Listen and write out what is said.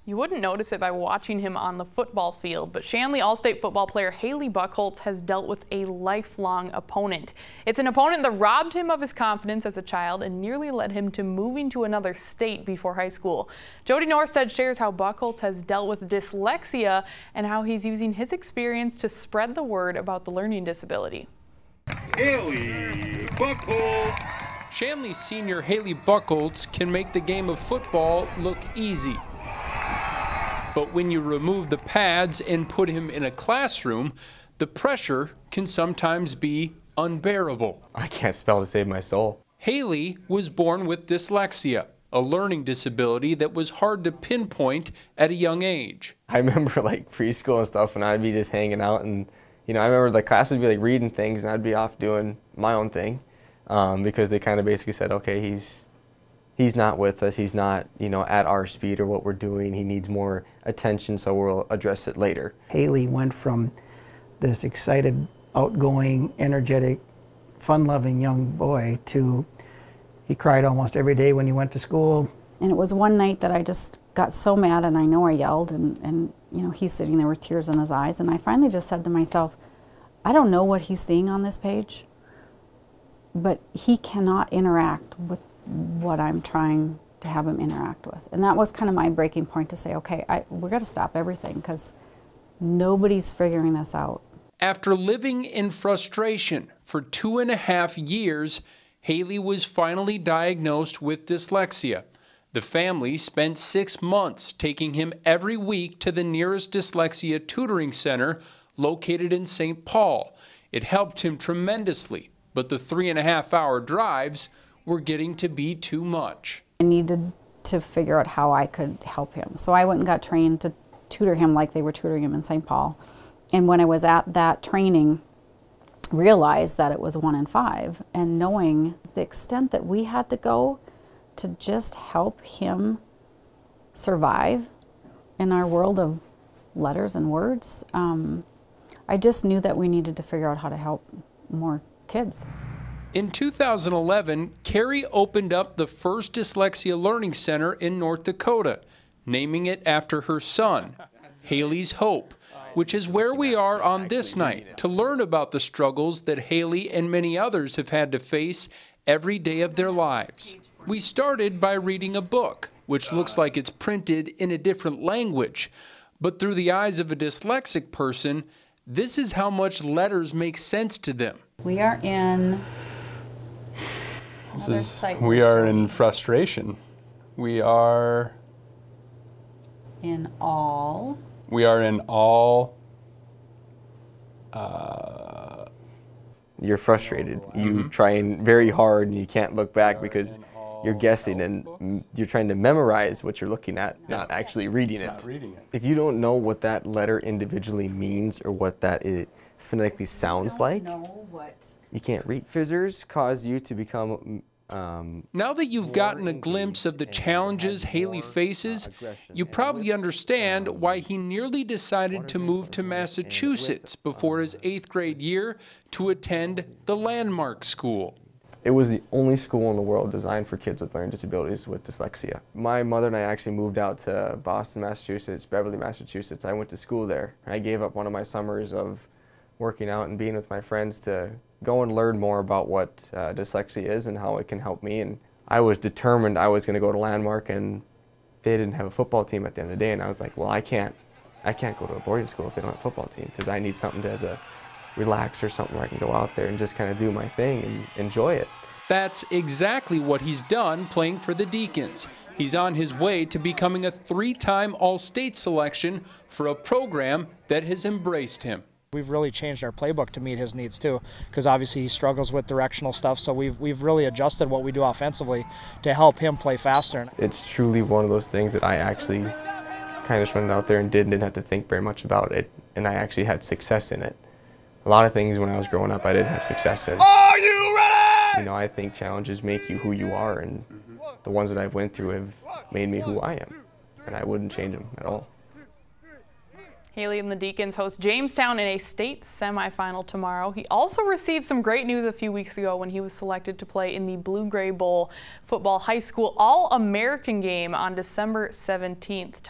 You wouldn't notice it by watching him on the football field, but Shanley All-State football player Haley Bucholz has dealt with a lifelong opponent. It's an opponent that robbed him of his confidence as a child and nearly led him to moving to another state before high school. Jody Norstedt shares how Bucholz has dealt with dyslexia and how he's using his experience to spread the word about the learning disability. Haley Bucholz. Shanley senior Haley Bucholz can make the game of football look easy. But when you remove the pads and put him in a classroom, the pressure can sometimes be unbearable. I can't spell to save my soul. Haley was born with dyslexia, a learning disability that was hard to pinpoint at a young age. I remember like preschool and stuff when I'd be just hanging out, and I remember the class would be like reading things and I'd be off doing my own thing because they kind of basically said, okay, he's not with us, he's not, at our speed or what we're doing, he needs more attention, so we'll address it later. Haley went from this excited, outgoing, energetic, fun-loving young boy to he cried almost every day when he went to school. And it was one night that I just got so mad, and I know I yelled, and he's sitting there with tears in his eyes, and I finally just said to myself, I don't know what he's seeing on this page, but he cannot interact with what I'm trying to have him interact with. And that was kind of my breaking point to say, okay, we're going to stop everything because nobody's figuring this out. After living in frustration for 2.5 years, Haley was finally diagnosed with dyslexia. The family spent 6 months taking him every week to the nearest dyslexia tutoring center located in St. Paul. It helped him tremendously, but the 3.5-hour drives were getting to be too much. I needed to figure out how I could help him. So I went and got trained to tutor him like they were tutoring him in St. Paul. And when I was at that training, realized that it was 1 in 5. And knowing the extent that we had to go to just help him survive in our world of letters and words, I just knew that we needed to figure out how to help more kids. In 2011, Carrie opened up the first Dyslexia Learning Center in North Dakota, naming it after her son, Haley's Hope, which is where we are on this night to learn about the struggles that Haley and many others have had to face every day of their lives. We started by reading a book, which looks like it's printed in a different language, but through the eyes of a dyslexic person, this is how much letters make sense to them. We are in... We are in frustration. We are in all. You're frustrated. You're trying very hard and you can't look back because you're guessing and you're trying to memorize what you're looking at, not actually reading it. If you don't know what that letter individually means or what that phonetically sounds like, you can't read. Fissures cause you to become... Now that you've gotten a glimpse of the challenges Haley faces, you probably understand why he nearly decided to move to Massachusetts before his 8th grade year to attend the Landmark School. It was the only school in the world designed for kids with learning disabilities with dyslexia. My mother and I actually moved out to Boston, Massachusetts, Beverly, Massachusetts. I went to school there. I gave up one of my summers of working out and being with my friends to go and learn more about what dyslexia is and how it can help me. And I was determined I was going to go to Landmark, and they didn't have a football team at the end of the day. And I was like, well, I can't go to a boarding school if they don't have a football team, because I need something to as a relax or something where I can go out there and just kind of do my thing and enjoy it. That's exactly what he's done playing for the Deacons. He's on his way to becoming a 3-time All-State selection for a program that has embraced him. We've really changed our playbook to meet his needs too, because obviously he struggles with directional stuff, so we've really adjusted what we do offensively to help him play faster. It's truly one of those things that I actually kind of just went out there and didn't have to think very much about it, and I actually had success in it. A lot of things when I was growing up I didn't have success in. Are you ready? I think challenges make you who you are, and the ones that I've went through have made me who I am, and I wouldn't change them at all. Haley and the Deacons host Jamestown in a state semifinal tomorrow. He also received some great news a few weeks ago when he was selected to play in the Blue Gray Bowl football high school All-American game on December 17th.